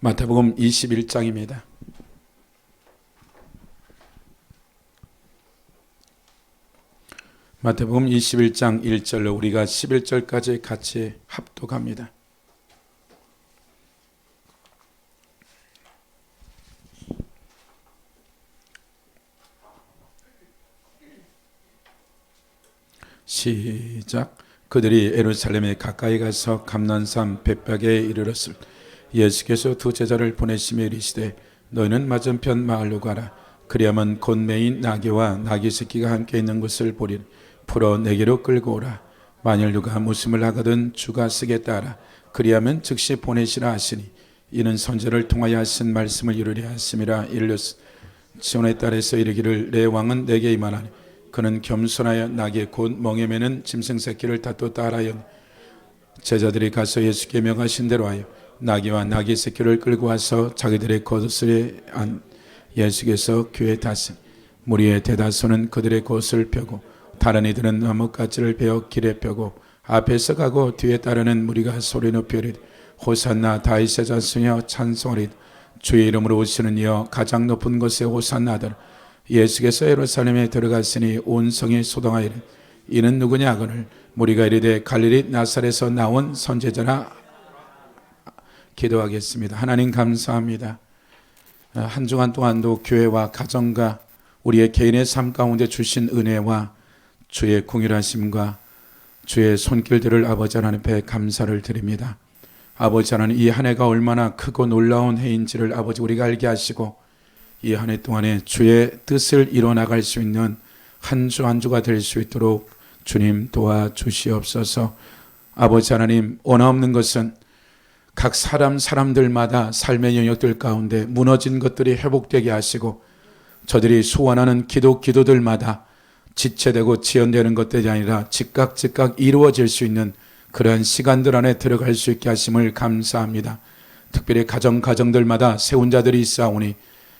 마태복음 21장입니다. 마태복음 21장 1절로 우리가 11절까지 같이 합독합니다. 시작. 그들이 예루살렘에 가까이 가서 감난산 벳박에 이르렀을 예수께서 두 제자를 보내시며 이르시되 너희는 맞은편 마을로 가라. 그리하면 곧 매인 나귀와 나귀 새끼가 함께 있는 것을 보리니 풀어 내게로 끌고 오라. 만일 누가 모심을 하거든 주가 쓰겠다 하라. 그리하면 즉시 보내시라 하시니 이는 선지자를 통하여 하신 말씀을 이루려 하심이라. 일루스 시온의 딸에서 이르기를 내 왕은 내게 임하나니 그는 겸손하여 나귀 곧 멍에 매는 짐승 새끼를 다투 따라하였니 제자들이 가서 예수께 명하신 대로 하여 나귀와 나귀 새끼를 끌고 와서 자기들의 겉옷에 안 예수께서 귀에 닿으시니 무리의 대다수는 그들의 겉을 펴고 다른 이들은 나뭇가지를 베어 길에 펴고 앞에서 가고 뒤에 따르는 무리가 소리 높여 이르되 호산나 다윗의 자손이여 찬송하리이다. 주의 이름으로 오시는 이여 가장 높은 곳에 호산나더라. 예수께서 예루살렘에 들어갔으니 온 성이 소동하이르 이는 누구냐 하거늘 무리가 이르되 갈릴리 나사렛에서 나온 선지자라. 기도하겠습니다. 하나님 감사합니다. 한 주간 동안도 교회와 가정과 우리의 개인의 삶 가운데 주신 은혜와 주의 공일하심과 주의 손길들을 아버지 하나님 앞에 감사를 드립니다. 아버지 하나님 이 한 해가 얼마나 크고 놀라운 해인지를 아버지 우리가 알게 하시고 이 한 해 동안에 주의 뜻을 이뤄나갈 수 있는 한 주 한 주가 될 수 있도록 주님 도와주시옵소서. 아버지 하나님 원하없는 것은 각 사람들마다 삶의 영역들 가운데 무너진 것들이 회복되게 하시고 저들이 소원하는 기도들마다 지체되고 지연되는 것들이 아니라 즉각 이루어질 수 있는 그러한 시간들 안에 들어갈 수 있게 하심을 감사합니다. 특별히 가정들마다 세운 자들이 있사오니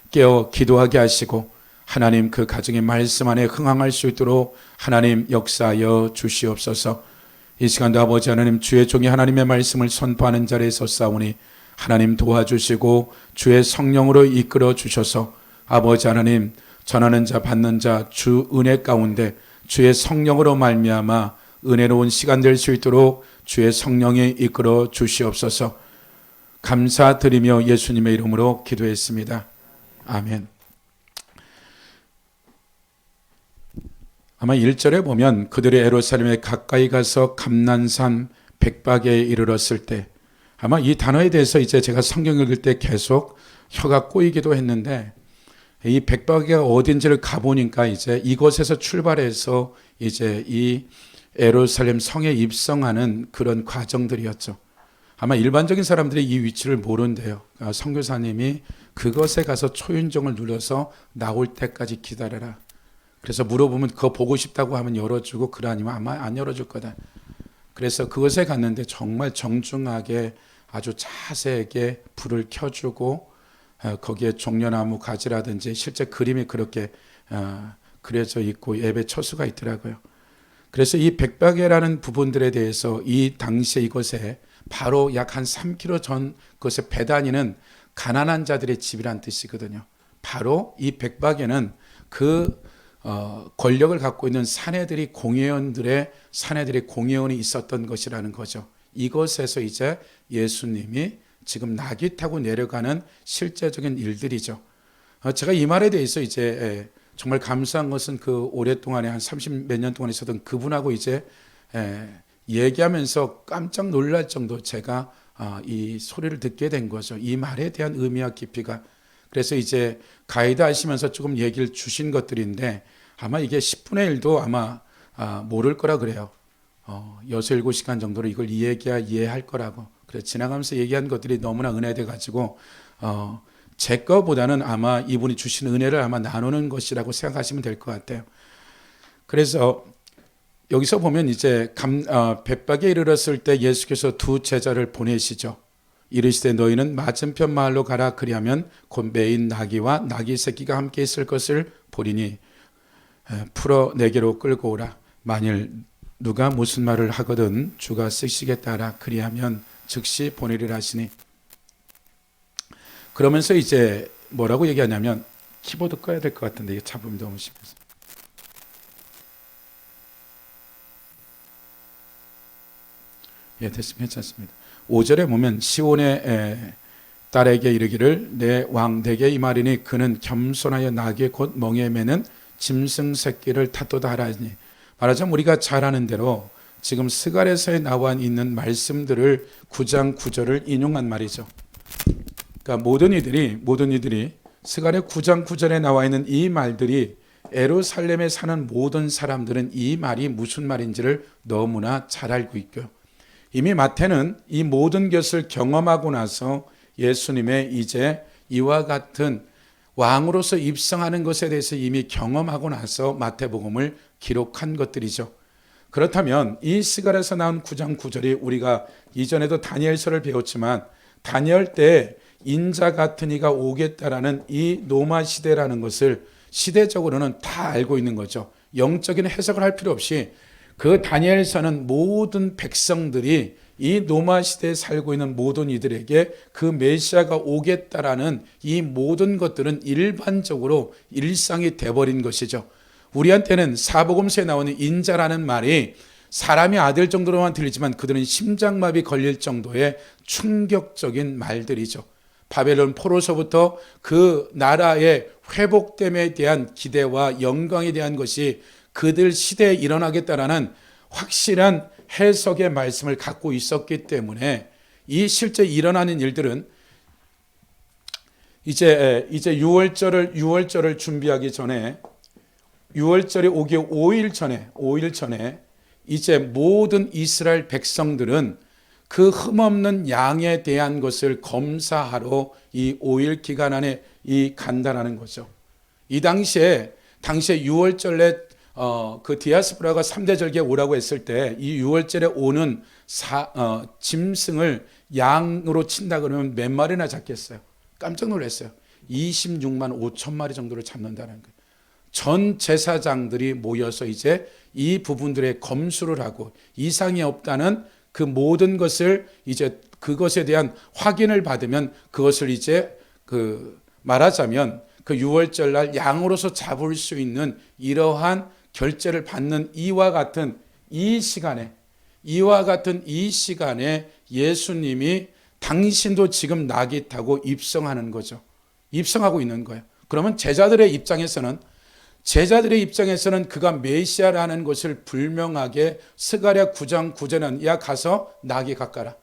깨어 기도하게 하시고 하나님 그 가정의 말씀 안에 흥황할 수 있도록 하나님 역사하여 주시옵소서. 이 시간도 아버지 하나님 주의 종이 하나님의 말씀을 선포하는 자리에 섰사오니 하나님 도와주시고 주의 성령으로 이끌어 주셔서 아버지 하나님 전하는 자 받는 자 주 은혜 가운데 주의 성령으로 말미암아 은혜로운 시간 될 수 있도록 주의 성령이 이끌어 주시옵소서. 감사드리며 예수님의 이름으로 기도했습니다. 아멘. 아마 1절에 보면 그들이 예루살렘에 가까이 가서 감난산 벳박에 이르렀을 때 아마 이 단어에 대해서 이제 제가 성경 읽을 때 계속 혀가 꼬이기도 했는데 이 벳박이가 어딘지를 가보니까 이제 이곳에서 출발해서 이제 이 예루살렘 성에 입성하는 그런 과정들이었죠. 아마 일반적인 사람들이 이 위치를 모른대요. 선교사님이 그것에 가서 초인종을 눌러서 나올 때까지 기다려라. 그래서 물어보면 그거 보고 싶다고 하면 열어주고 그래 아니면 아마 안 열어줄 거다. 그래서 그것에 갔는데 정말 정중하게 아주 자세하게 불을 켜주고 거기에 종려나무 가지라든지 실제 그림이 그렇게 그려져 있고 예배 처수가 있더라고요. 그래서 이 벳박이라는 부분들에 대해서 이 당시에 이곳에 바로 약 한 3km 전 그것의 베다니는 가난한 자들의 집이란 뜻이거든요. 바로 이 벳박에는 그 권력을 갖고 있는 사내들의 공회원이 있었던 것이라는 거죠. 이곳에서 이제 예수님이 지금 나귀 타고 내려가는 실제적인 일들이죠. 제가 이 말에 대해서 이제 정말 감사한 것은 그 오랫동안에 한 30 몇 년 동안 있었던 그분하고 이제 얘기하면서 깜짝 놀랄 정도 제가 이 소리를 듣게 된 거죠. 이 말에 대한 의미와 깊이가. 그래서 이제 가이드 하시면서 조금 얘기를 주신 것들인데 아마 이게 10분의 1도 아마 모를 거라 그래요. 6, 7시간 정도로 이걸 이해할 거라고. 그래서 지나가면서 얘기한 것들이 너무나 은혜돼 가지고 제 거보다는 아마 이분이 주신 은혜를 아마 나누는 것이라고 생각하시면 될 것 같아요. 그래서 여기서 보면 이제 벳박에 이르렀을 때 예수께서 두 제자를 보내시죠. 이르시되 너희는 맞은편 마을로 가라. 그리하면 곧 매인 나귀와 나귀 새끼가 함께 있을 것을 보리니 풀어 내게로 끌고 오라. 만일 누가 무슨 말을 하거든 주가 쓰시겠다 하라. 그리하면 즉시 보내리라 하시니 그러면서 이제 뭐라고 얘기하냐면, 키보드 꺼야 될 것 같은데 이게 잡음이 너무 심해서. 예, 됐습니다. 괜찮습니다. 5절에 보면 시온의 딸에게 이르기를 내 왕 내게 임하리니 그는 겸손하여 나귀 곧 멍에 매는 짐승 새끼를 탓도다 하라니. 말하자면 우리가 잘 아는 대로 지금 스가랴서에 나와 있는 말씀들을 9장 9절을 인용한 말이죠. 그러니까 모든 이들이 스가랴 9장 9절에 나와 있는 이 말들이 예루살렘에 사는 모든 사람들은 이 말이 무슨 말인지를 너무나 잘 알고 있고요. 이미 마태는 이 모든 것을 경험하고 나서 예수님의 이제 이와 같은 왕으로서 입성하는 것에 대해서 이미 경험하고 나서 마태복음을 기록한 것들이죠. 그렇다면 이 스가랴에서 나온 9장 9절이 우리가 이전에도 다니엘서를 배웠지만 다니엘 때 인자 같은 이가 오겠다라는 이 노마 시대라는 것을 시대적으로는 다 알고 있는 거죠. 영적인 해석을 할 필요 없이 그 다니엘서는 모든 백성들이 이 노마 시대에 살고 있는 모든 이들에게 그 메시아가 오겠다라는 이 모든 것들은 일반적으로 일상이 돼버린 것이죠. 우리한테는 사복음서에 나오는 인자라는 말이 사람이 아들 정도로만 들리지만 그들은 심장마비 걸릴 정도의 충격적인 말들이죠. 바벨론 포로서부터 그 나라의 회복됨에 대한 기대와 영광에 대한 것이 그들 시대에 일어나겠다라는 확실한 해석의 말씀을 갖고 있었기 때문에 이 실제 일어나는 일들은 이제 6월절을 준비하기 전에 6월절이 오기 5일 전에 이제 모든 이스라엘 백성들은 그 흠없는 양에 대한 것을 검사하러 이 5일 기간 안에 간다라는 거죠. 이 당시에 6월절에 그 디아스포라가 3대 절기에 오라고 했을 때 이 6월절에 오는 짐승을 양으로 친다 그러면 몇 마리나 잡겠어요? 깜짝 놀랐어요. 26만 5천 마리 정도를 잡는다는 거예요. 전 제사장들이 모여서 이제 이 부분들의 검수를 하고 이상이 없다는 그 모든 것을 이제 그것에 대한 확인을 받으면 그것을 이제 말하자면 그 6월절 날 양으로서 잡을 수 있는 이러한 결제를 받는 이와 같은 이 시간에 예수님이 당신도 지금 나귀 타고 입성하는 거죠. 입성하고 있는 거예요. 그러면 제자들의 입장에서는 그가 메시아라는 것을 불명하게 스가랴 9장 9절은 야 가서 나귀 가까라.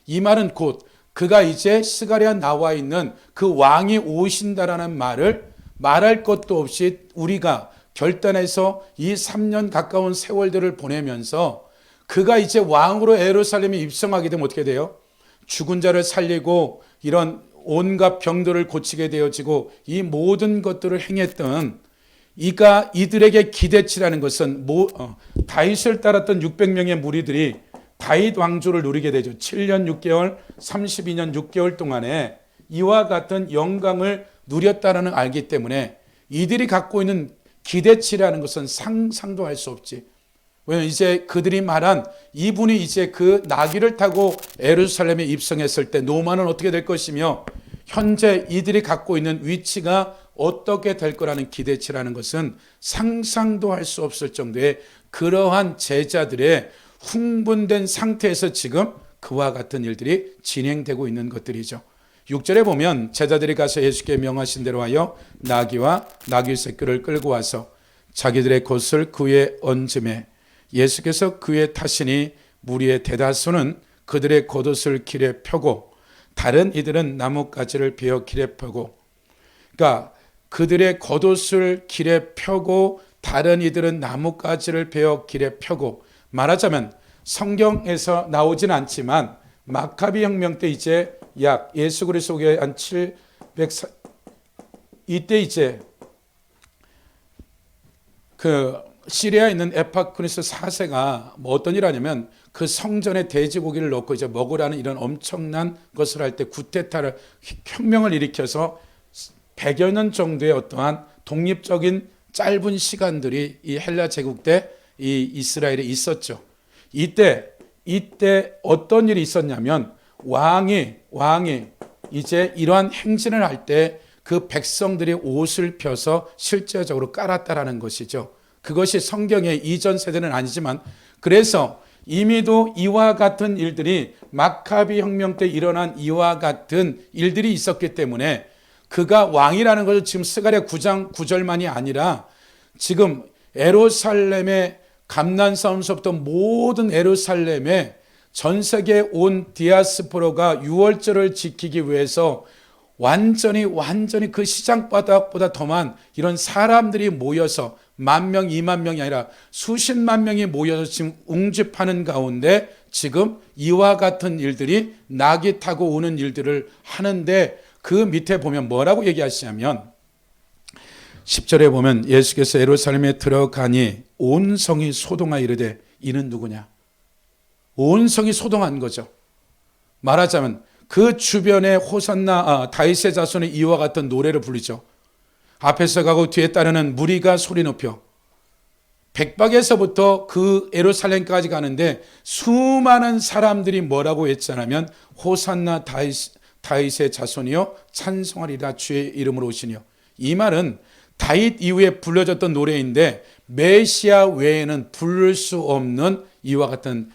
이 말은 곧 그가 이제 스가랴 나와 있는 그 왕이 오신다라는 말을 말할 것도 없이 우리가 결단해서 이 3년 가까운 세월들을 보내면서 그가 이제 왕으로 예루살렘에 입성하게 되면 어떻게 돼요? 죽은 자를 살리고 이런 온갖 병들을 고치게 되어지고 이 모든 것들을 행했던 이들에게 기대치라는 것은 다윗을 따랐던 600명의 무리들이 다윗 왕조를 누리게 되죠. 7년 6개월 32년 6개월 동안에 이와 같은 영광을 누렸다는 알기 때문에 이들이 갖고 있는 기대치라는 것은 상상도 할 수 없지. 왜냐하면 이제 그들이 말한 이분이 이제 그 나귀를 타고 예루살렘에 입성했을 때 노마는 어떻게 될 것이며 현재 이들이 갖고 있는 위치가 어떻게 될 거라는 기대치라는 것은 상상도 할 수 없을 정도의 그러한 제자들의 흥분된 상태에서 지금 그와 같은 일들이 진행되고 있는 것들이죠. 6절에 보면 제자들이 가서 예수께 명하신 대로 하여 나귀와 나귀 새끼를 끌고 와서 자기들의 겉을 그 위에 얹음에 예수께서 그 위에 타시니 무리의 대다수는 그들의 겉옷을 길에 펴고 다른 이들은 나뭇가지를 베어 길에 펴고, 그러니까 그들의 겉옷을 길에 펴고 다른 이들은 나뭇가지를 베어 길에 펴고, 말하자면 성경에서 나오진 않지만 마카비 혁명 때 이제 약 예수 그리스도의 한 700 이때 이제 그 시리아에 있는 에파크리스 4세가 뭐 어떤 일 하냐면 그 성전에 돼지고기를 넣고 이제 먹으라는 이런 엄청난 것을 할 때 구테타를 혁명을 일으켜서 100여 년 정도의 어떠한 독립적인 짧은 시간들이 이 헬라 제국 때 이 이스라엘에 있었죠. 이때 어떤 일이 있었냐면 왕이 이제 이러한 행진을 할 때 그 백성들이 옷을 펴서 실제적으로 깔았다라는 것이죠. 그것이 성경의 이전 세대는 아니지만, 그래서 이미도 이와 같은 일들이 마카비 혁명 때 일어난 이와 같은 일들이 있었기 때문에 그가 왕이라는 것은 지금 스가랴 9장 9절만이 아니라 지금 예루살렘의 감난싸움서부터 모든 예루살렘에 전 세계에 온 디아스포라가 유월절을 지키기 위해서 완전히 그 시장바닥보다 더만 이런 사람들이 모여서 10,000명, 20,000명이 아니라 수십만 명이 모여서 지금 웅집하는 가운데 지금 이와 같은 일들이 낙이 타고 오는 일들을 하는데, 그 밑에 보면 뭐라고 얘기하시냐면 10절에 보면 예수께서 예루살렘에 들어가니 온 성이 소동하여 이르되 이는 누구냐? 온 성이 소동한 거죠. 말하자면 그 주변에 호산나 다윗의 자손의 이와 같은 노래를 부르죠. 앞에서 가고 뒤에 따르는 무리가 소리 높여 백박에서부터 그 예루살렘까지 가는데 수많은 사람들이 뭐라고 했잖아면 호산나 다윗의 자손이여 찬송하리라 주의 이름으로 오시니요. 이 말은 다윗 이후에 불려졌던 노래인데 메시아 외에는 부를 수 없는 이와 같은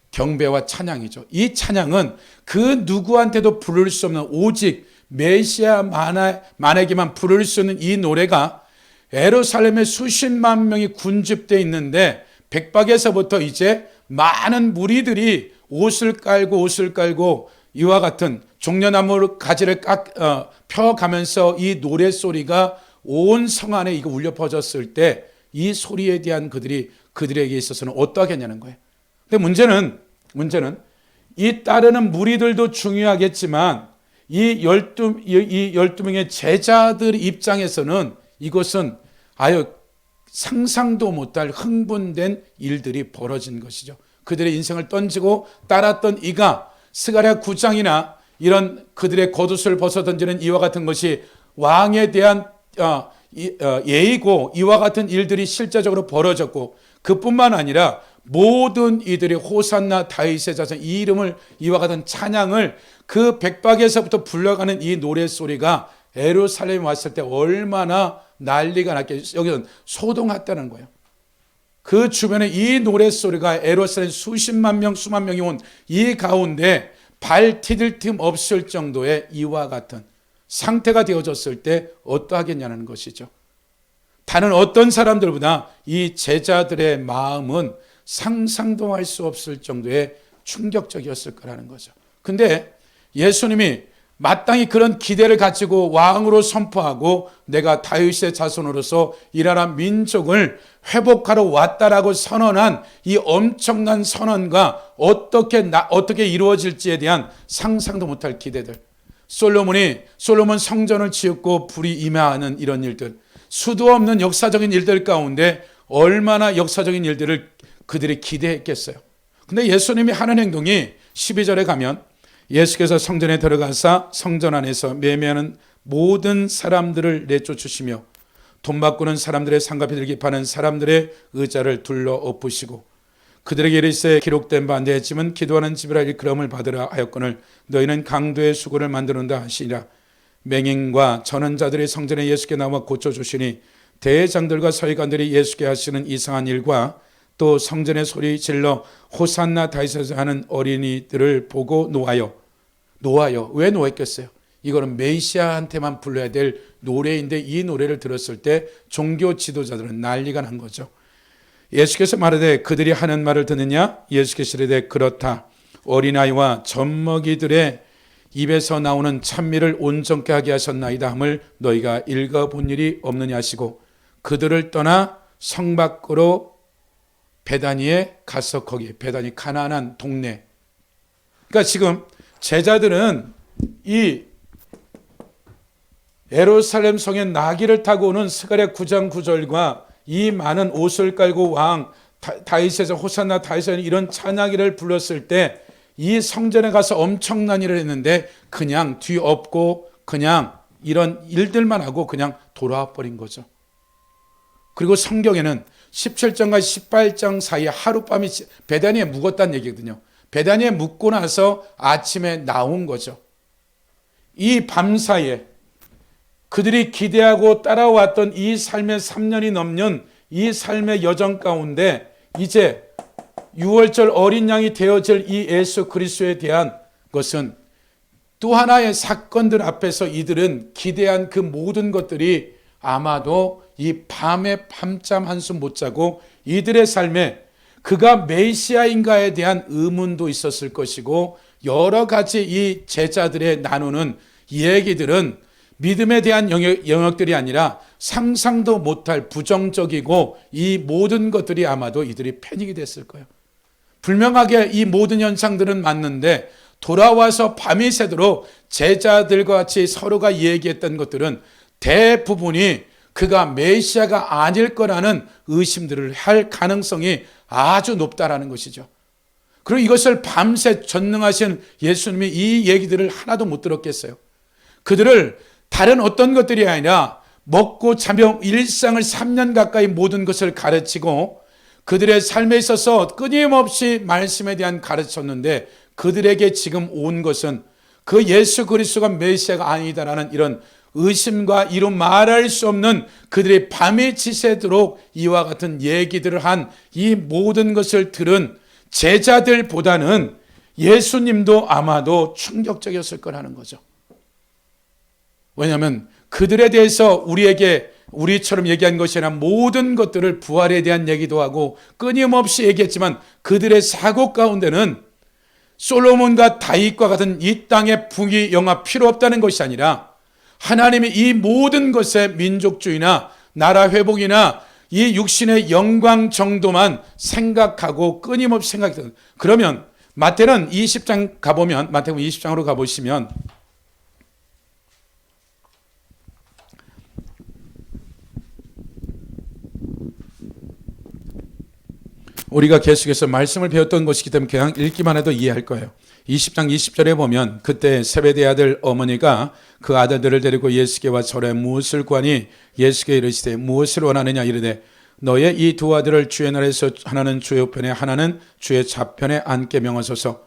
경배와 찬양이죠. 이 찬양은 그 누구한테도 부를 수 없는 오직 메시아만에게만 부를 수 있는 이 노래가 예루살렘에 수십만 명이 군집되어 있는데 백박에서부터 이제 많은 무리들이 옷을 깔고 이와 같은 종려나무 가지를 펴가면서 이 노래소리가 온 성 안에 이거 울려 퍼졌을 때 이 소리에 대한 그들에게 있어서는 어떠하겠냐는 거예요. 근데 문제는 이 따르는 무리들도 중요하겠지만 이 12명의 제자들 입장에서는 이것은 아유 상상도 못할 흥분된 일들이 벌어진 것이죠. 그들의 인생을 던지고 따랐던 이가 스가랴 9장이나 이런 그들의 겉옷을 벗어 던지는 이와 같은 것이 왕에 대한 예의고 이와 같은 일들이 실제적으로 벌어졌고, 그뿐만 아니라 모든 이들이 호산나 다윗의 자손 이 이름을 이와 같은 찬양을 그 백박에서부터 불러가는 이 노래소리가 예루살렘에 왔을 때 얼마나 난리가 났겠어요. 여기는 소동했다는 거예요. 그 주변에 이 노래소리가 예루살렘 수십만 명 수만 명이 온 이 가운데 발 디딜 틈 없을 정도의 이와 같은 상태가 되어졌을 때 어떠하겠냐는 것이죠. 다른 어떤 사람들보다 이 제자들의 마음은 상상도 할 수 없을 정도의 충격적이었을 거라는 거죠. 근데 예수님이 마땅히 그런 기대를 가지고 왕으로 선포하고 내가 다윗의 자손으로서 이 나라 민족을 회복하러 왔다라고 선언한 이 엄청난 선언과 어떻게 이루어질지에 대한 상상도 못할 기대들, 솔로몬 성전을 지었고 불이 임하는 이런 일들, 수도 없는 역사적인 일들 가운데 얼마나 역사적인 일들을 그들이 기대했겠어요. 근데 예수님이 하는 행동이 12절에 가면 예수께서 성전에 들어가사 성전 안에서 매매하는 모든 사람들을 내쫓으시며 돈 바꾸는 사람들의 상갑이 들기 파는 사람들의 의자를 둘러 엎으시고 그들에게 이르시되 기록된 바 내 집은 기도하는 집이라 일컬음을 받으라 하였거늘 너희는 강도의 수고를 만드는다 하시니라. 맹인과 전원자들이 성전에 예수께 나와 고쳐주시니 대장들과 서기관들이 예수께 하시는 이상한 일과 또 성전에 소리 질러 호산나 다윗에서 하는 어린이들을 보고 노하여. 왜 노했겠어요? 이거는 메시아한테만 불러야 될 노래인데 이 노래를 들었을 때 종교 지도자들은 난리가 난 거죠. 예수께서 말하되 그들이 하는 말을 듣느냐? 예수께서 이르되 그렇다. 어린아이와 젖먹이들의 입에서 나오는 찬미를 온전케 하게 하셨나이다 함을 너희가 읽어본 일이 없느냐 하시고 그들을 떠나 성 밖으로 베다니에 가서 거기 베다니 가나안한 동네. 그러니까 지금 제자들은 이 예루살렘 성에 나귀를 타고 오는 스가랴 9장 9절과 이 많은 옷을 깔고 왕 다윗에서 호산나 다윗에서 이런 찬양기를 불렀을 때 이 성전에 가서 엄청난 일을 했는데 그냥 뒤엎고 그냥 이런 일들만 하고 그냥 돌아와 버린 거죠. 그리고 성경에는 17장과 18장 사이에 하룻밤이 베다니에 묵었다는 얘기거든요. 베다니에 묵고 나서 아침에 나온 거죠. 이 밤사이에 그들이 기대하고 따라왔던 이 삶의 3년이 넘는 이 삶의 여정 가운데 이제 6월절 어린 양이 되어질 이 예수 그리스도에 대한 것은 또 하나의 사건들 앞에서 이들은 기대한 그 모든 것들이 아마도 이 밤에 밤잠 한숨 못 자고 이들의 삶에 그가 메시아인가에 대한 의문도 있었을 것이고 여러 가지 이 제자들의 나누는 얘기들은 믿음에 대한 영역들이 아니라 상상도 못할 부정적이고 이 모든 것들이 아마도 이들이 패닉이 됐을 거예요. 분명하게 이 모든 현상들은 맞는데 돌아와서 밤이 새도록 제자들과 같이 서로가 얘기했던 것들은 대부분이 그가 메시아가 아닐 거라는 의심들을 할 가능성이 아주 높다라는 것이죠. 그리고 이것을 밤새 전능하신 예수님이 이 얘기들을 하나도 못 들었겠어요. 그들을 다른 어떤 것들이 아니라 먹고 자며 일상을 3년 가까이 모든 것을 가르치고 그들의 삶에 있어서 끊임없이 말씀에 대한 가르쳤는데 그들에게 지금 온 것은 그 예수 그리스도가 메시아가 아니다라는 이런 의심과 이루 말할 수 없는 그들의 밤이 지새도록 이와 같은 얘기들을 한 이 모든 것을 들은 제자들보다는 예수님도 아마도 충격적이었을 거라는 거죠. 왜냐하면 그들에 대해서 우리처럼 얘기한 것이 아니라 모든 것들을 부활에 대한 얘기도 하고 끊임없이 얘기했지만 그들의 사고 가운데는 솔로몬과 다윗과 같은 이 땅의 부귀 영화 필요 없다는 것이 아니라 하나님이 이 모든 것에 민족주의나 나라 회복이나 이 육신의 영광 정도만 생각하고 끊임없이 생각했던. 그러면 마태는 20장 가보면 마태복음 20장으로 가보시면 우리가 계속해서 말씀을 배웠던 것이기 때문에 그냥 읽기만 해도 이해할 거예요. 20장 20절에 보면 그때 세베대 아들 어머니가 그 아들들을 데리고 예수께 와 절에 무엇을 구하니 예수께 이르시되 무엇을 원하느냐 이르되 너의 이 두 아들을 주의 나라에서 하나는 주의 우편에 하나는 주의 좌편에 앉게 명하소서.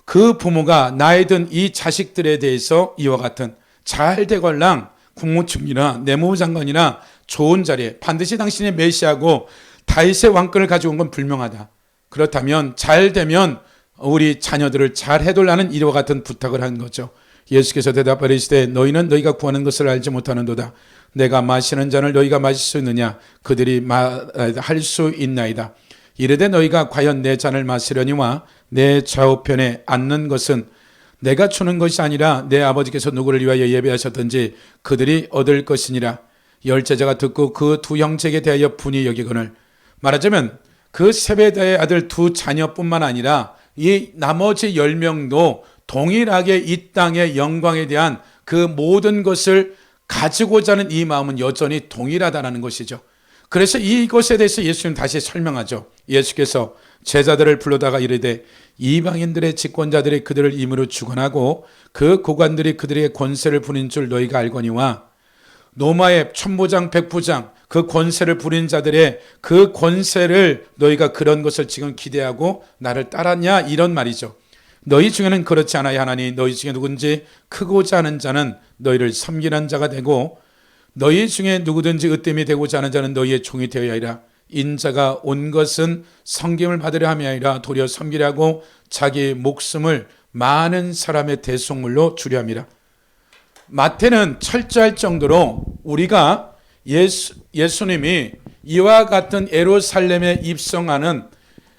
그 부모가 나이 든 이 자식들에 대해서 이와 같은 잘 되걸랑 국무총리나 내무부 장관이나 좋은 자리에 반드시 당신이 메시아고 다윗의 왕권을 가지고 온 건 분명하다. 그렇다면 잘 되면 우리 자녀들을 잘 해둘라는 이와 같은 부탁을 한 거죠. 예수께서 대답하시되 너희는 너희가 구하는 것을 알지 못하는도다. 내가 마시는 잔을 너희가 마실 수 있느냐? 그들이 할 수 있나이다. 이르되 너희가 과연 내 잔을 마시려니와 내 좌우편에 앉는 것은 내가 주는 것이 아니라 내 아버지께서 누구를 위하여 예배하셨든지 그들이 얻을 것이니라. 열 제자가 듣고 그 두 형제에게 대하여 분이 여기거늘. 말하자면 그 세베대의 아들 두 자녀뿐만 아니라 이 나머지 10명도 동일하게 이 땅의 영광에 대한 그 모든 것을 가지고자 하는 이 마음은 여전히 동일하다는 것이죠. 그래서 이것에 대해서 예수님 다시 설명하죠. 예수께서 제자들을 불러다가 이르되 이방인들의 집권자들이 그들을 임으로 주관하고 그 고관들이 그들에게 권세를 부린 줄 너희가 알거니와 로마의 천부장 백부장 그 권세를 부린 자들의 그 권세를 너희가 그런 것을 지금 기대하고 나를 따랐냐 이런 말이죠. 너희 중에는 그렇지 않아야 하나니 너희 중에 누군지 크고자 하는 자는 너희를 섬기는 자가 되고 너희 중에 누구든지 으뜸이 되고자 하는 자는 너희의 종이 되어야 하리라. 인자가 온 것은 섬김을 받으려 함이 아니라 도리어 섬기려 하고 자기 목숨을 많은 사람의 대속물로 주려 함이라. 마태는 철저할 정도로 우리가 예수님이 이와 같은 예루살렘에 입성하는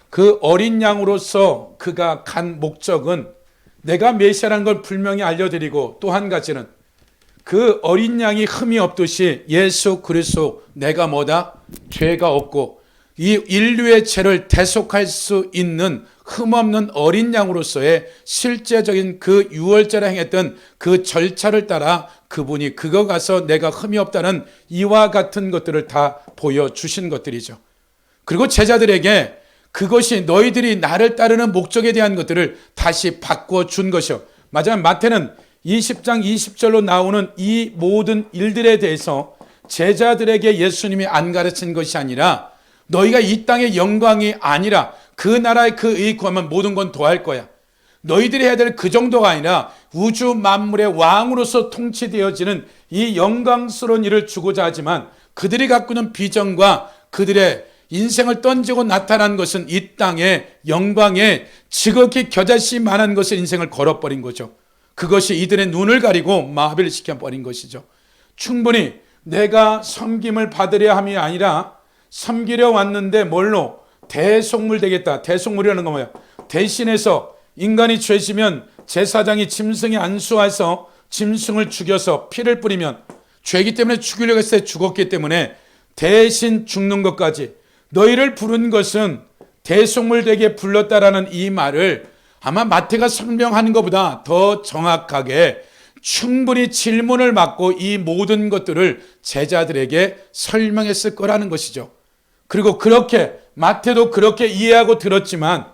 그 어린 양으로서 그가 간 목적은 내가 메시아라는 걸 분명히 알려드리고 또 한 가지는 그 어린 양이 흠이 없듯이 예수 그리스도 내가 뭐다? 죄가 없고 이 인류의 죄를 대속할 수 있는 흠없는 어린 양으로서의 실제적인 그 유월절에 행했던 그 절차를 따라 그분이 그거 가서 내가 흠이 없다는 이와 같은 것들을 다 보여주신 것들이죠. 그리고 제자들에게 그것이 너희들이 나를 따르는 목적에 대한 것들을 다시 바꿔준 것이요. 맞아요. 마태는 20장 20절로 나오는 이 모든 일들에 대해서 제자들에게 예수님이 안 가르친 것이 아니라 너희가 이 땅의 영광이 아니라 그 나라의 그 의에 구하면 모든 건 더할 거야. 너희들이 해야 될 그 정도가 아니라 우주 만물의 왕으로서 통치되어지는 이 영광스러운 일을 주고자 하지만 그들이 갖고 있는 비전과 그들의 인생을 던지고 나타난 것은 이 땅의 영광에 지극히 겨자씨만한 것을 인생을 걸어버린 거죠. 그것이 이들의 눈을 가리고 마비를 시켜버린 것이죠. 충분히 내가 섬김을 받으려 함이 아니라 섬기려 왔는데 뭘로? 대속물 되겠다. 대속물이라는 건 뭐야? 대신해서 인간이 죄지면 제사장이 짐승에 안수해서 짐승을 죽여서 피를 뿌리면 죄이기 때문에 죽이려고 했을 때 죽었기 때문에 대신 죽는 것까지 너희를 부른 것은 대속물 되게 불렀다라는 이 말을 아마 마태가 설명하는 것보다 더 정확하게 충분히 질문을 받고 이 모든 것들을 제자들에게 설명했을 거라는 것이죠. 그리고 그렇게 마태도 그렇게 이해하고 들었지만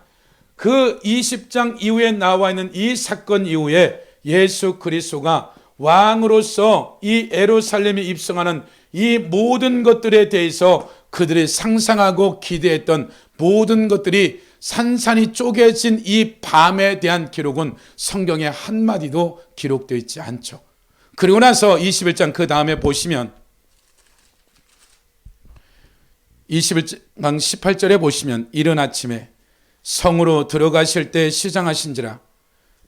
그 20장 이후에 나와 있는 이 사건 이후에 예수 그리스도가 왕으로서 이 예루살렘에 입성하는 이 모든 것들에 대해서 그들이 상상하고 기대했던 모든 것들이 산산이 쪼개진 이 밤에 대한 기록은 성경에 한마디도 기록되어 있지 않죠. 그리고 나서 21장 그 다음에 보시면 21장 18절에 보시면 이른 아침에 성으로 들어가실 때 시장하신지라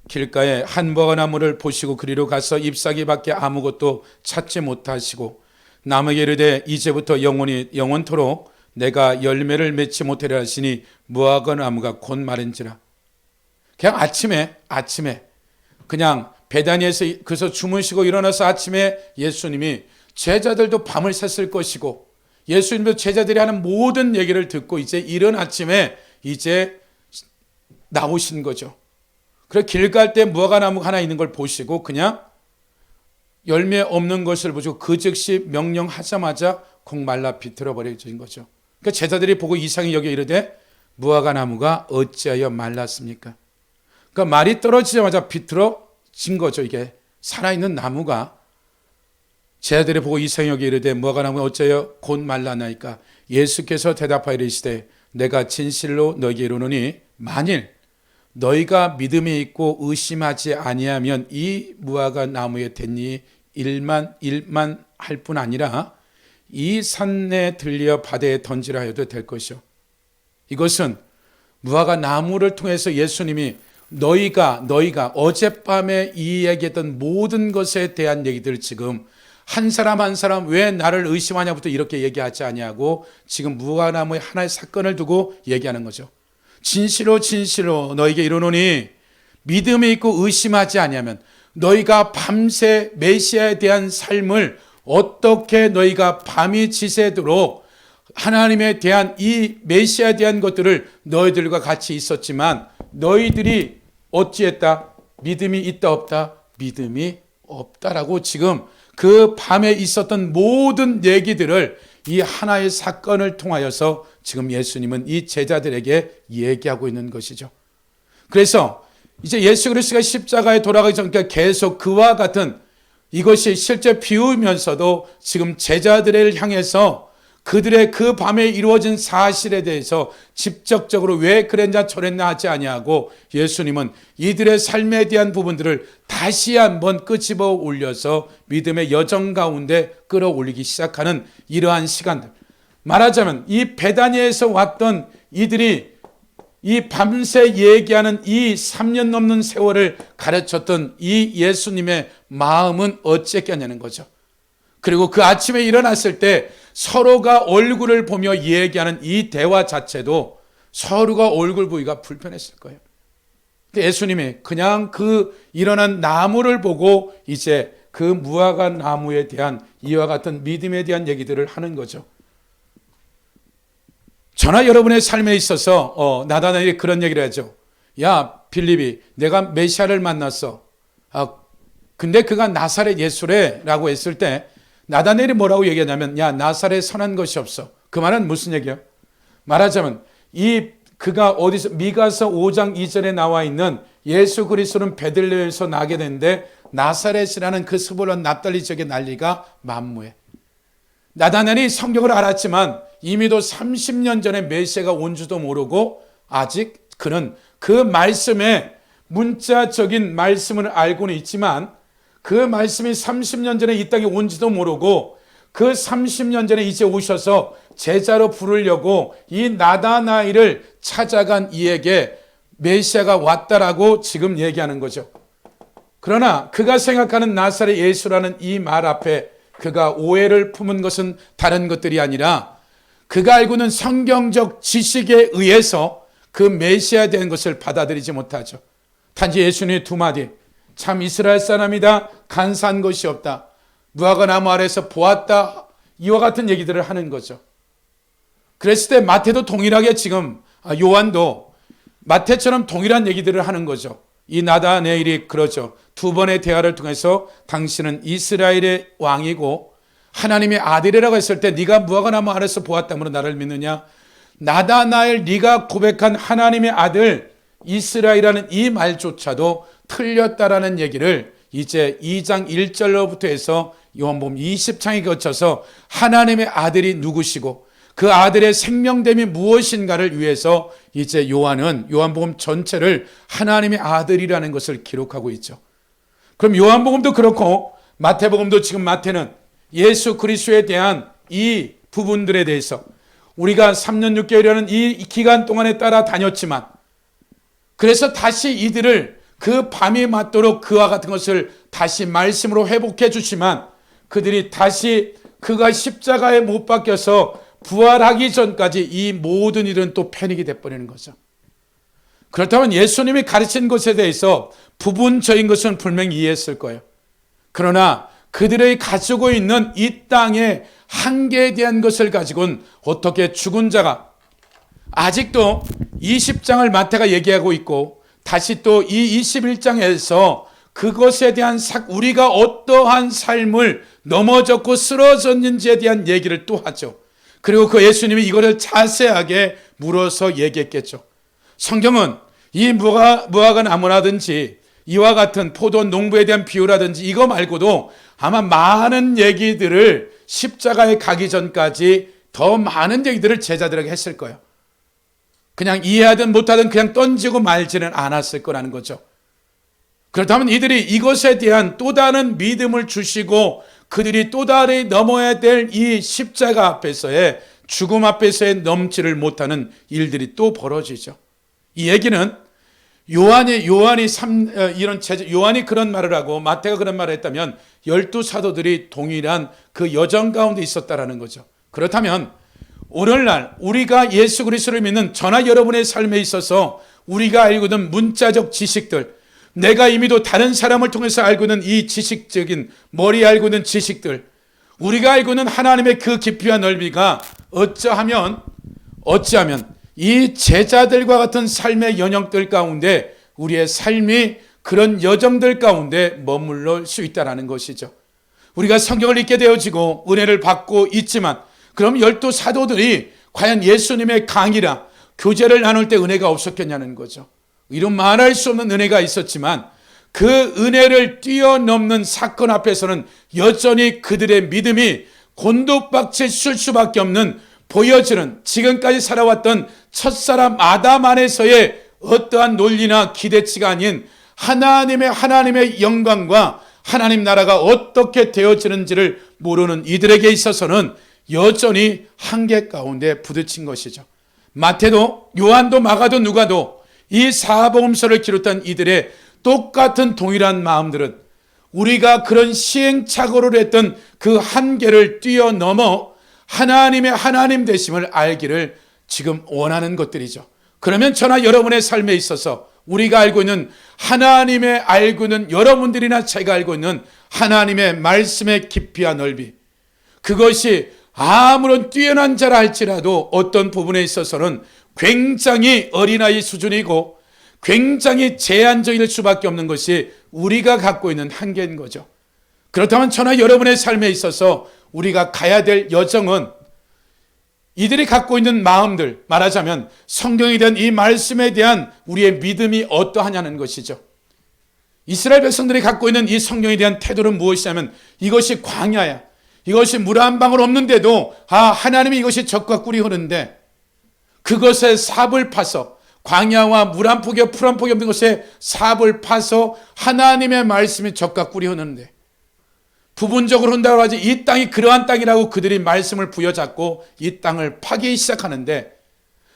길가에 한 버가나무를 보시고 그리로 가서 잎사귀밖에 아무것도 찾지 못하시고 남에게 이르되 이제부터 영원토록 내가 열매를 맺지 못하리라 하시니 무화과나무가 곧 마른지라. 그냥 아침에 그냥 베다니에서 그래서 주무시고 일어나서 아침에 예수님이 제자들도 밤을 샜을 것이고 예수님도 제자들이 하는 모든 얘기를 듣고 이제 이른 아침에 이제 나오신 거죠. 그래서 길 갈 때 무화과나무가 하나 있는 걸 보시고 그냥 열매 없는 것을 보시고 그 즉시 명령하자마자 콩 말라 비틀어 버려진 거죠. 그러니까 제자들이 보고 이상히 여겨 이르되 무화과나무가 어찌하여 말랐습니까? 그러니까 말이 떨어지자마자 비틀어진 거죠. 이게 살아있는 나무가. 제자들이 보고 이상히 여겨 이르되 무화과나무가 어찌하여 곧 말랐나이까? 예수께서 대답하여 이르시되 내가 진실로 너에게 이르노니 만일 너희가 믿음이 있고 의심하지 아니하면 이 무화과나무에 댄이 일만 할 뿐 아니라 이 산에 들려 바다에 던지라 해도 될 것이요. 이것은 무화과나무를 통해서 예수님이 너희가 어젯밤에 이야기했던 모든 것에 대한 얘기들 지금 한 사람 한 사람 왜 나를 의심하냐부터 이렇게 얘기하지 아니하고 지금 무화과나무의 하나의 사건을 두고 얘기하는 거죠. 진실로 너에게 이르노니 믿음이 있고 의심하지 아니하면 너희가 밤새 메시아에 대한 삶을 어떻게 너희가 밤이 지새도록 하나님에 대한 이 메시아에 대한 것들을 너희들과 같이 있었지만 너희들이 어찌했다? 믿음이 있다 없다? 믿음이 없다라고 지금 그 밤에 있었던 모든 얘기들을 이 하나의 사건을 통하여서 지금 예수님은 이 제자들에게 얘기하고 있는 것이죠. 그래서 이제 예수 그리스도가 십자가에 돌아가기 전까지 계속 그와 같은 이것이 실제 비우면서도 지금 제자들을 향해서 그들의 그 밤에 이루어진 사실에 대해서 직접적으로 왜 그랬냐 저랬냐 하지 아니하고 예수님은 이들의 삶에 대한 부분들을 다시 한번 끄집어 올려서 믿음의 여정 가운데 끌어올리기 시작하는 이러한 시간들. 말하자면 이 베다니에서 왔던 이들이 이 밤새 얘기하는 이 3년 넘는 세월을 가르쳤던 이 예수님의 마음은 어쨌겠냐는 거죠. 그리고 그 아침에 일어났을 때 서로가 얼굴을 보며 얘기하는 이 대화 자체도 서로가 얼굴 보기가 불편했을 거예요. 예수님이 그냥 그 일어난 나무를 보고 이제 그 무화과 나무에 대한 이와 같은 믿음에 대한 얘기들을 하는 거죠. 저나 여러분의 삶에 있어서 나다나엘이 그런 얘기를 하죠. 야 빌립이 내가 메시아를 만났어. 근데 그가 나사렛 예수래 라고 했을 때 나다나엘이 뭐라고 얘기하냐면 야 나사렛 선한 것이 없어. 그 말은 무슨 얘기야? 말하자면 그가 어디서 미가서 5장 2절에 나와 있는 예수 그리스도는 베들레헴에서 나게 됐는데 나사렛이라는 그 스불론 납달리 지역의 난리가 만무해. 나다나엘이 성경을 알았지만 이미도 30년 전에 메시아가 온 줄도 모르고 아직 그는 그 말씀에 문자적인 말씀을 알고는 있지만 그 말씀이 30년 전에 이 땅에 온지도 모르고 그 30년 전에 이제 오셔서 제자로 부르려고 이 나다나엘을 찾아간 이에게 메시아가 왔다라고 지금 얘기하는 거죠. 그러나 그가 생각하는 나사렛 예수라는 이 말 앞에 그가 오해를 품은 것은 다른 것들이 아니라 그가 알고 있는 성경적 지식에 의해서 그 메시아에 대한 것을 받아들이지 못하죠. 단지 예수님의 두 마디, 참 이스라엘 사람이다, 간사한 것이 없다, 무화과 나무 아래에서 보았다, 이와 같은 얘기들을 하는 거죠. 그랬을 때 마태도 동일하게 지금 요한도 마태처럼 동일한 얘기들을 하는 거죠. 이 나다나엘이 그러죠. 두 번의 대화를 통해서 당신은 이스라엘의 왕이고 하나님의 아들이라고 했을 때 네가 무화과 나무 아래에서 보았다므로 나를 믿느냐? 나다나엘, 네가 고백한 하나님의 아들 이스라엘이라는 이 말조차도 틀렸다라는 얘기를 이제 2장 1절로부터 해서 요한복음 20장에 거쳐서 하나님의 아들이 누구시고 그 아들의 생명됨이 무엇인가를 위해서 이제 요한은 요한복음 전체를 하나님의 아들이라는 것을 기록하고 있죠. 그럼 요한복음도 그렇고 마태복음도 지금 마태는 예수 그리스도에 대한 이 부분들에 대해서 우리가 3년 6개월이라는 이 기간 동안에 따라 다녔지만 그래서 다시 이들을 그 밤이 맞도록 그와 같은 것을 다시 말씀으로 회복해 주지만 그들이 다시 그가 십자가에 못 박혀서 부활하기 전까지 이 모든 일은 또 패닉이 돼버리는 거죠. 그렇다면 예수님이 가르친 것에 대해서 부분적인 것은 분명히 이해했을 거예요. 그러나 그들의 가지고 있는 이 땅의 한계에 대한 것을 가지고는 어떻게 죽은 자가 아직도 20장을 마태가 얘기하고 있고 다시 또 이 21장에서 그것에 대한 우리가 어떠한 삶을 넘어졌고 쓰러졌는지에 대한 얘기를 또 하죠. 그리고 그 예수님이 이거를 자세하게 물어서 얘기했겠죠. 성경은 이 무화과 나무라든지 이와 같은 포도 농부에 대한 비유라든지 이거 말고도 아마 많은 얘기들을 십자가에 가기 전까지 더 많은 얘기들을 제자들에게 했을 거예요. 그냥 이해하든 못하든 그냥 던지고 말지는 않았을 거라는 거죠. 그렇다면 이들이 이것에 대한 또 다른 믿음을 주시고 그들이 또 다른 넘어야 될 이 십자가 앞에서의 죽음 앞에서의 넘지를 못하는 일들이 또 벌어지죠. 이 얘기는 요한이 그런 말을 하고 마태가 그런 말을 했다면 12사도들이 동일한 그 여정 가운데 있었다라는 거죠. 그렇다면 오늘날 우리가 예수 그리스도를 믿는 저나 여러분의 삶에 있어서 우리가 알고 있는 문자적 지식들, 내가 이미도 다른 사람을 통해서 알고 있는 이 지식적인 머리에 알고 있는 지식들, 우리가 알고 있는 하나님의 그 깊이와 넓이가 어찌하면 이 제자들과 같은 삶의 연역들 가운데 우리의 삶이 그런 여정들 가운데 머물러 수 있다는 것이죠. 우리가 성경을 읽게 되어지고 은혜를 받고 있지만 그럼 12사도들이 과연 예수님의 강의라 교제를 나눌 때 은혜가 없었겠냐는 거죠. 이런 말할 수 없는 은혜가 있었지만 그 은혜를 뛰어넘는 사건 앞에서는 여전히 그들의 믿음이 곤두박질 쓸 수밖에 없는 보여지는 지금까지 살아왔던 첫사람 아담 안에서의 어떠한 논리나 기대치가 아닌 하나님의 영광과 하나님 나라가 어떻게 되어지는지를 모르는 이들에게 있어서는 여전히 한계 가운데 부딪힌 것이죠. 마태도 요한도 마가도 누가도 이 사복음서를 기록한 이들의 똑같은 동일한 마음들은 우리가 그런 시행착오를 했던 그 한계를 뛰어넘어 하나님의 하나님 되심을 알기를 지금 원하는 것들이죠. 그러면 저나 여러분의 삶에 있어서 우리가 알고 있는 하나님의 알고 있는 여러분들이나 제가 알고 있는 하나님의 말씀의 깊이와 넓이, 그것이 아무런 뛰어난 자라 할지라도 어떤 부분에 있어서는 굉장히 어린아이 수준이고 굉장히 제한적일 수밖에 없는 것이 우리가 갖고 있는 한계인 거죠. 그렇다면 저나 여러분의 삶에 있어서 우리가 가야 될 여정은 이들이 갖고 있는 마음들, 말하자면 성경에 대한 이 말씀에 대한 우리의 믿음이 어떠하냐는 것이죠. 이스라엘 백성들이 갖고 있는 이 성경에 대한 태도는 무엇이냐면 이것이 광야야, 이것이 물 한 방울 없는데도 하나님이 이것이 적과 꿀이 흐르는데 그것에 삽을 파서 광야와 물 한 폭에 풀 한 폭이 없는 곳에 삽을 파서 하나님의 말씀이 적과 꿀이 흐르는데, 부분적으로 흔다고 하지 이 땅이 그러한 땅이라고 그들이 말씀을 부여잡고 이 땅을 파기 시작하는데,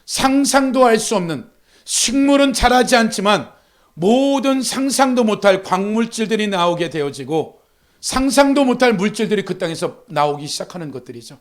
상상도 할 수 없는, 식물은 자라지 않지만 모든 상상도 못할 광물질들이 나오게 되어지고 상상도 못할 물질들이 그 땅에서 나오기 시작하는 것들이죠.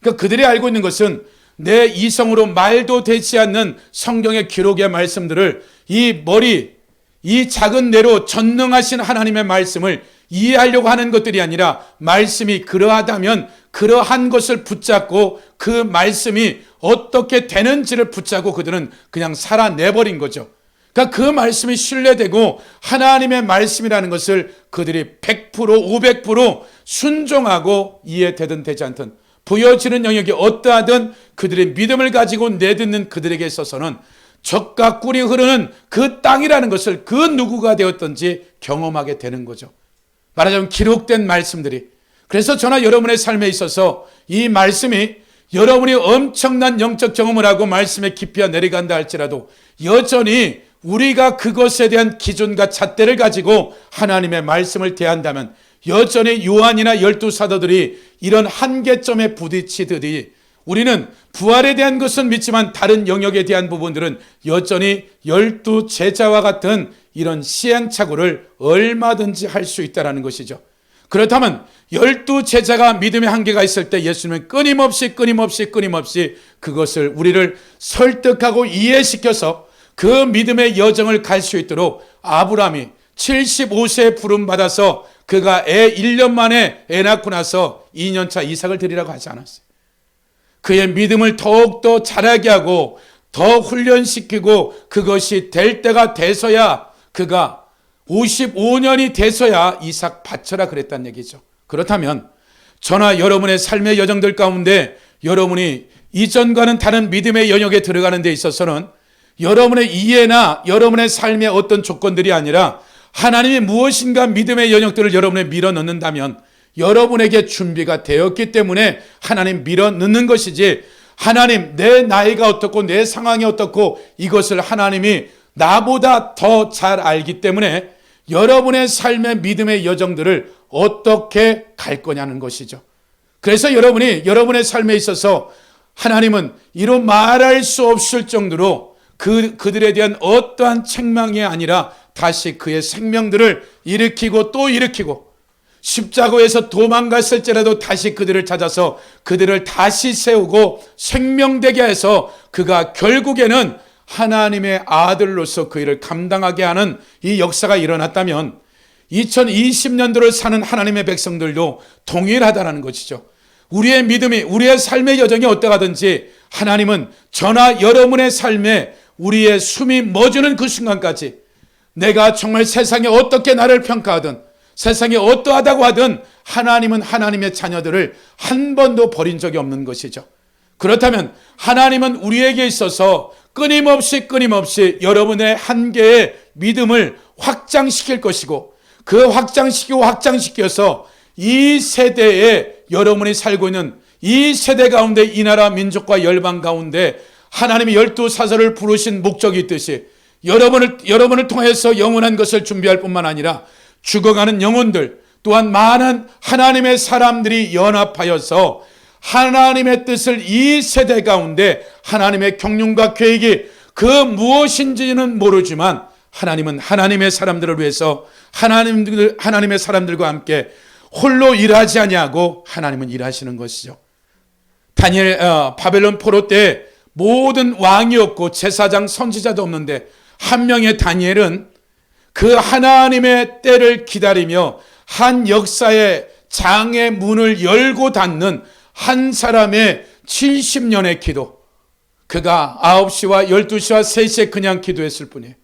그러니까 그들이 알고 있는 것은 내 이성으로 말도 되지 않는 성경의 기록의 말씀들을 이 작은 뇌로 전능하신 하나님의 말씀을 이해하려고 하는 것들이 아니라, 말씀이 그러하다면 그러한 것을 붙잡고 그 말씀이 어떻게 되는지를 붙잡고 그들은 그냥 살아내버린 거죠. 그러니까 그 말씀이 신뢰되고 하나님의 말씀이라는 것을 그들이 100%, 500% 순종하고, 이해되든 되지 않든 보여지는 영역이 어떠하든 그들의 믿음을 가지고 내딛는 그들에게 있어서는 적과 꿀이 흐르는 그 땅이라는 것을 그 누구가 되었든지 경험하게 되는 거죠. 말하자면 기록된 말씀들이. 그래서 저나 여러분의 삶에 있어서 이 말씀이 여러분이 엄청난 영적 경험을 하고 말씀의 깊이가 내려간다 할지라도 여전히 우리가 그것에 대한 기준과 잣대를 가지고 하나님의 말씀을 대한다면 여전히 요한이나 12사도들이 이런 한계점에 부딪히듯이 우리는 부활에 대한 것은 믿지만 다른 영역에 대한 부분들은 여전히 12제자와 같은 이런 시행착오를 얼마든지 할 수 있다는 것이죠. 그렇다면 12제자가 믿음의 한계가 있을 때 예수님은 끊임없이 그것을 우리를 설득하고 이해시켜서 그 믿음의 여정을 갈 수 있도록, 아브라함이 75세에 부름받아서 그가 애 1년 만에 애 낳고 나서 2년차 이삭을 드리라고 하지 않았어요. 그의 믿음을 더욱더 자라게 하고 더 훈련시키고 그것이 될 때가 돼서야, 그가 55년이 돼서야 이삭 바쳐라 그랬다는 얘기죠. 그렇다면 저나 여러분의 삶의 여정들 가운데 여러분이 이전과는 다른 믿음의 영역에 들어가는 데 있어서는 여러분의 이해나 여러분의 삶의 어떤 조건들이 아니라 하나님이 무엇인가 믿음의 영역들을 여러분에 밀어 넣는다면 여러분에게 준비가 되었기 때문에 하나님 밀어 넣는 것이지, 하나님 내 나이가 어떻고 내 상황이 어떻고 이것을 하나님이 나보다 더 잘 알기 때문에 여러분의 삶의 믿음의 여정들을 어떻게 갈 거냐는 것이죠. 그래서 여러분의 삶에 있어서 하나님은 이로 말할 수 없을 정도로 그들에 대한 어떠한 책망이 아니라 다시 그의 생명들을 일으키고 또 일으키고, 십자가에서 도망갔을지라도 다시 그들을 찾아서 그들을 다시 세우고 생명되게 해서 그가 결국에는 하나님의 아들로서 그 일을 감당하게 하는 이 역사가 일어났다면 2020년도를 사는 하나님의 백성들도 동일하다는 것이죠. 우리의 믿음이, 우리의 삶의 여정이 어떠하든지 하나님은 저나 여러분의 삶에 우리의 숨이 멎는 그 순간까지 내가 정말 세상에 어떻게 나를 평가하든 세상에 어떠하다고 하든 하나님은 하나님의 자녀들을 한 번도 버린 적이 없는 것이죠. 그렇다면 하나님은 우리에게 있어서 끊임없이 여러분의 한계의 믿음을 확장시킬 것이고, 그 확장시켜서 이 세대에 여러분이 살고 있는 이 세대 가운데 이 나라 민족과 열방 가운데 하나님이 12사서를 부르신 목적이 있듯이 여러분을 통해서 영원한 것을 준비할 뿐만 아니라 죽어가는 영혼들 또한 많은 하나님의 사람들이 연합하여서 하나님의 뜻을 이 세대 가운데 하나님의 경륜과 계획이 그 무엇인지는 모르지만 하나님은 하나님의 사람들을 위해서 하나님의 사람들과 함께 홀로 일하지 아니하고 하나님은 일하시는 것이죠. 바벨론 포로 때 모든 왕이 없고 제사장 선지자도 없는데 한 명의 다니엘은 그 하나님의 때를 기다리며 한 역사의 장의 문을 열고 닫는 한 사람의 70년의 기도, 그가 9시와 12시와 3시에 그냥 기도했을 뿐이에요.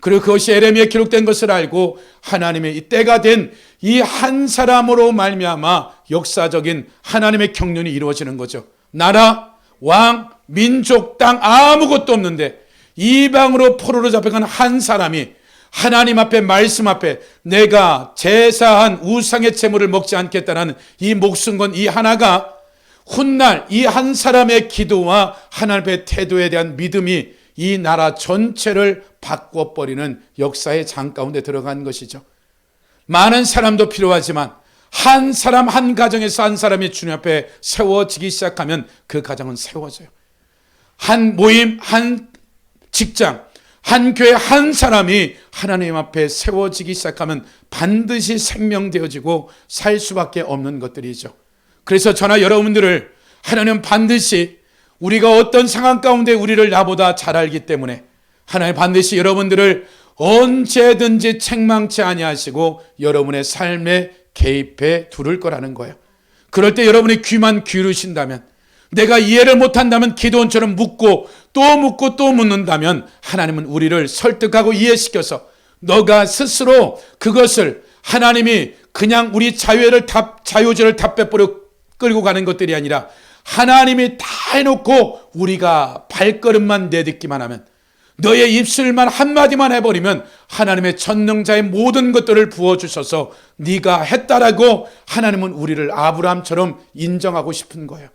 그리고 그것이 에레미야에 기록된 것을 알고 하나님의 이 때가 된 이 한 사람으로 말미암아 역사적인 하나님의 경륜이 이루어지는 거죠. 나라, 왕, 민족, 땅 아무것도 없는데 이방으로 포로로 잡혀간 한 사람이 하나님 앞에, 말씀 앞에 내가 제사한 우상의 제물을 먹지 않겠다는 이 목숨건 이 하나가 훗날 이 한 사람의 기도와 하나님의 태도에 대한 믿음이 이 나라 전체를 바꿔버리는 역사의 장 가운데 들어간 것이죠. 많은 사람도 필요하지만 한 사람, 한 가정에서 한 사람이 주님 앞에 세워지기 시작하면 그 가정은 세워져요. 한 모임, 한 직장, 한 교회 한 사람이 하나님 앞에 세워지기 시작하면 반드시 생명되어지고 살 수밖에 없는 것들이죠. 그래서 저나 여러분들을 하나님 반드시 우리가 어떤 상황 가운데 우리를 나보다 잘 알기 때문에 하나님 반드시 여러분들을 언제든지 책망치 아니하시고 여러분의 삶에 개입해 두를 거라는 거예요. 그럴 때 여러분이 귀만 기울이신다면, 내가 이해를 못한다면 기도원처럼 묻고 또 묻는다면 하나님은 우리를 설득하고 이해시켜서 너가 스스로 그것을 하나님이 그냥 우리 자유주의를 다 빼버려 끌고 가는 것들이 아니라 하나님이 다 해놓고 우리가 발걸음만 내딛기만 하면, 너의 입술만 한마디만 해버리면 하나님의 전능자의 모든 것들을 부어주셔서 네가 했다라고 하나님은 우리를 아브라함처럼 인정하고 싶은 거예요.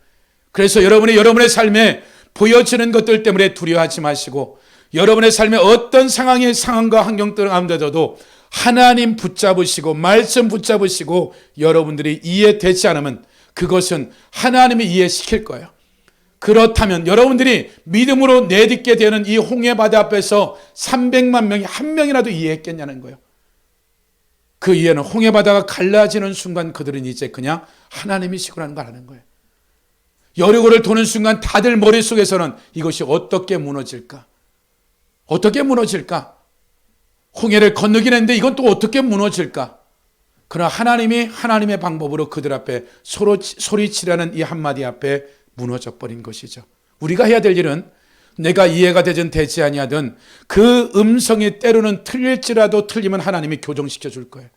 그래서 여러분의 삶에 보여지는 것들 때문에 두려워하지 마시고, 여러분의 삶에 어떤 상황과 환경들 가운데서도 하나님 붙잡으시고 말씀 붙잡으시고 여러분들이 이해되지 않으면 그것은 하나님이 이해시킬 거예요. 그렇다면 여러분들이 믿음으로 내딛게 되는 이 홍해바다 앞에서 300만 명이 한 명이라도 이해했겠냐는 거예요. 그 이해는 홍해바다가 갈라지는 순간 그들은 이제 그냥 하나님이시구라는 걸 아는 거예요. 여리고를 도는 순간 다들 머릿속에서는 이것이 어떻게 무너질까? 어떻게 무너질까? 홍해를 건너긴 했는데 이건 또 어떻게 무너질까? 그러나 하나님이 하나님의 방법으로 그들 앞에 소리치라는 이 한마디 앞에 무너져 버린 것이죠. 우리가 해야 될 일은 내가 이해가 되든 되지 아니하든 그 음성이 때로는 틀릴지라도 틀리면 하나님이 교정시켜 줄 거예요.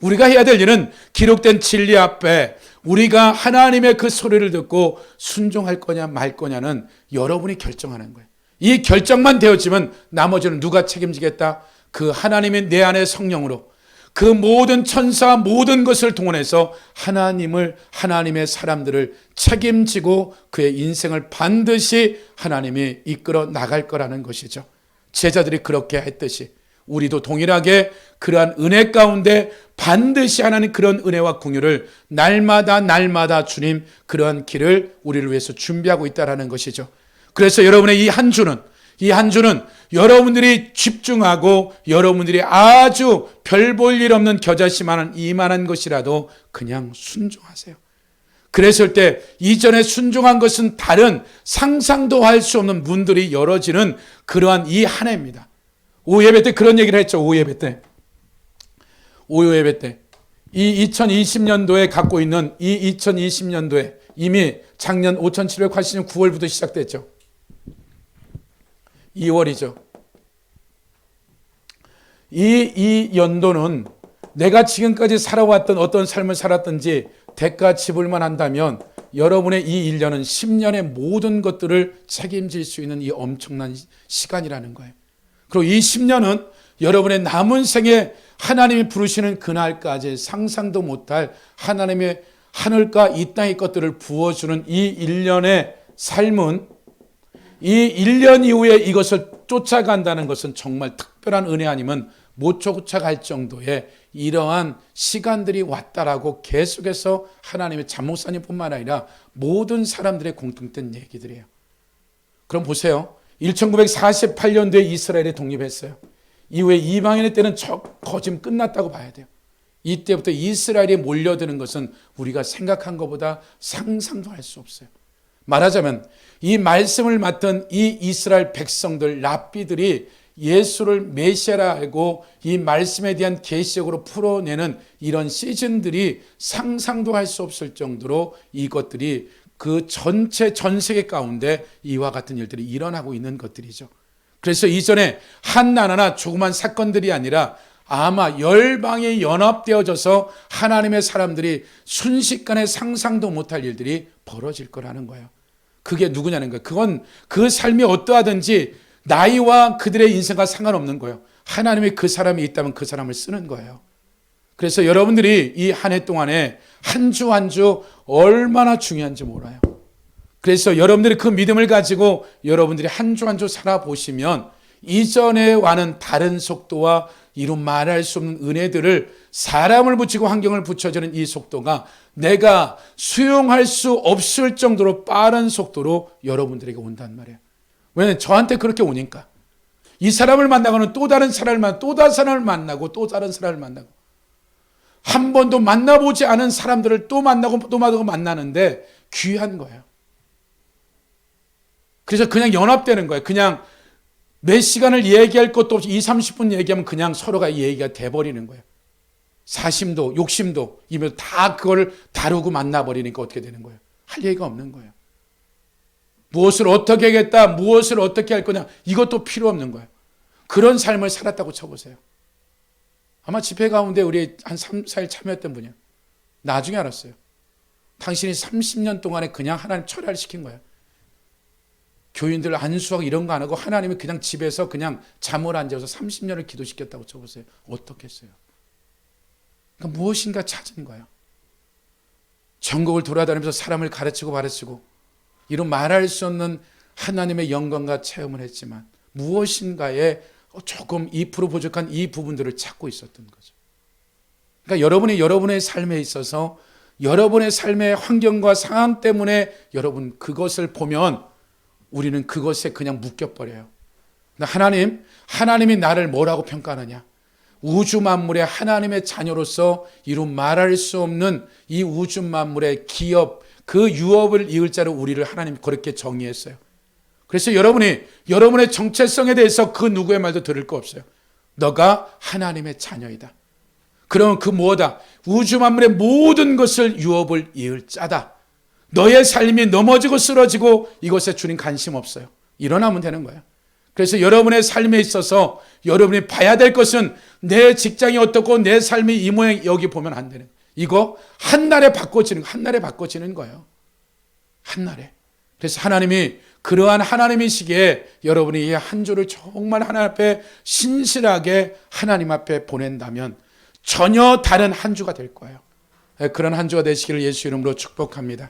우리가 해야 될 일은 기록된 진리 앞에 우리가 하나님의 그 소리를 듣고 순종할 거냐 말 거냐는 여러분이 결정하는 거예요. 이 결정만 되어지면 나머지는 누가 책임지겠다? 그 하나님의 내 안의 성령으로 그 모든 천사 모든 것을 동원해서 하나님의 사람들을 책임지고 그의 인생을 반드시 하나님이 이끌어 나갈 거라는 것이죠. 제자들이 그렇게 했듯이 우리도 동일하게 그러한 은혜 가운데 반드시 하나님 그런 은혜와 긍휼을 날마다 주님 그러한 길을 우리를 위해서 준비하고 있다는 것이죠. 그래서 여러분의 이 한 주는 여러분들이 집중하고 여러분들이 아주 별 볼 일 없는 겨자씨만한 이만한 것이라도 그냥 순종하세요. 그랬을 때 이전에 순종한 것은 다른 상상도 할 수 없는 문들이 열어지는 그러한 이 한 해입니다. 오후 예배 때 그런 얘기를 했죠. 오후 예배 때 이 2020년도에 갖고 있는 이 2020년도에 이미 작년 5780년 9월부터 시작됐죠. 2월이죠. 이 연도는 내가 지금까지 살아왔던 어떤 삶을 살았든지 대가 지불만 한다면 여러분의 이 1년은 10년의 모든 것들을 책임질 수 있는 이 엄청난 시간이라는 거예요. 그리고 이 10년은 여러분의 남은 생에 하나님이 부르시는 그날까지 상상도 못할 하나님의 하늘과 이 땅의 것들을 부어주는 이 1년의 삶은 이 1년 이후에 이것을 쫓아간다는 것은 정말 특별한 은혜 아니면 못 쫓아갈 정도의 이러한 시간들이 왔다라고 계속해서 하나님의 잠목사님뿐만 아니라 모든 사람들의 공통된 얘기들이에요. 그럼 보세요. 1948년도에 이스라엘이 독립했어요. 이후에 이방인의 때는 거짓 끝났다고 봐야 돼요. 이때부터 이스라엘이 몰려드는 것은 우리가 생각한 것보다 상상도 할 수 없어요. 말하자면 이 말씀을 맡은 이 이스라엘 백성들 랍비들이 예수를 메시아라 하고 이 말씀에 대한 계시적으로 풀어내는 이런 시즌들이 상상도 할 수 없을 정도로 이것들이 그 전체 전 세계 가운데 이와 같은 일들이 일어나고 있는 것들이죠. 그래서 이전에 한 나라나 조그만 사건들이 아니라 아마 열방이 연합되어져서 하나님의 사람들이 순식간에 상상도 못할 일들이 벌어질 거라는 거예요. 그게 누구냐는 거예요. 그건 그 삶이 어떠하든지 나이와 그들의 인생과 상관없는 거예요. 하나님이 그 사람이 있다면 그 사람을 쓰는 거예요. 그래서 여러분들이 이 한 해 동안에 한 주 한 주 얼마나 중요한지 몰라요. 그래서 여러분들이 그 믿음을 가지고 여러분들이 한 주 한 주 살아보시면 이전에와는 다른 속도와 이루 말할 수 없는 은혜들을 사람을 붙이고 환경을 붙여주는 이 속도가 내가 수용할 수 없을 정도로 빠른 속도로 여러분들에게 온단 말이에요. 왜냐하면 저한테 그렇게 오니까. 이 사람을 만나고는 또 다른 사람을 만나고 또 다른 사람을 만나고 또 다른 사람을 만나고 한 번도 만나보지 않은 사람들을 또 만나고 또 만나는데 귀한 거예요. 그래서 그냥 연합되는 거예요. 그냥 몇 시간을 얘기할 것도 없이 20-30분 얘기하면 그냥 서로가 얘기가 돼버리는 거예요. 사심도 욕심도 이면 다 그걸 다루고 만나버리니까 어떻게 되는 거예요? 할 얘기가 없는 거예요. 무엇을 어떻게 하겠다, 무엇을 어떻게 할 거냐, 이것도 필요 없는 거예요. 그런 삶을 살았다고 쳐보세요. 아마 집회 가운데 우리 한 3-4일 참여했던 분이에요. 나중에 알았어요. 당신이 30년 동안에 그냥 하나님 철회를 시킨 거예요. 교인들 안수하고 이런 거 안 하고 하나님이 그냥 집에서 그냥 잠을 앉아서 30년을 기도시켰다고 쳐보세요. 어떻겠어요? 그러니까 무엇인가 찾은 거예요. 전국을 돌아다니면서 사람을 가르치고 이런 말할 수 없는 하나님의 영광과 체험을 했지만 무엇인가에 조금 2% 부족한 이 부분들을 찾고 있었던 거죠. 그러니까 여러분의 삶에 있어서 여러분의 삶의 환경과 상황 때문에 여러분 그것을 보면 우리는 그것에 그냥 묶여버려요. 하나님이 나를 뭐라고 평가하느냐? 우주 만물의 하나님의 자녀로서 이루 말할 수 없는 이 우주 만물의 기업, 그 유업을 이을 자로 우리를 하나님이 그렇게 정의했어요. 그래서 여러분의 정체성에 대해서 그 누구의 말도 들을 거 없어요. 너가 하나님의 자녀이다. 그러면 그 뭐다? 우주 만물의 모든 것을 유업을 이을 자다. 너의 삶이 넘어지고 쓰러지고 이것에 주님 관심 없어요. 일어나면 되는 거예요. 그래서 여러분의 삶에 있어서 여러분이 봐야 될 것은 내 직장이 어떻고 내 삶이 이 모양 여기 보면 안 되는 거예요. 이거 한날에 바꿔지는 거예요. 한날에. 그래서 하나님이 그러한 하나님이시기에 여러분이 이 한 주를 정말 하나님 앞에 신실하게 하나님 앞에 보낸다면 전혀 다른 한 주가 될 거예요. 그런 한 주가 되시기를 예수 이름으로 축복합니다.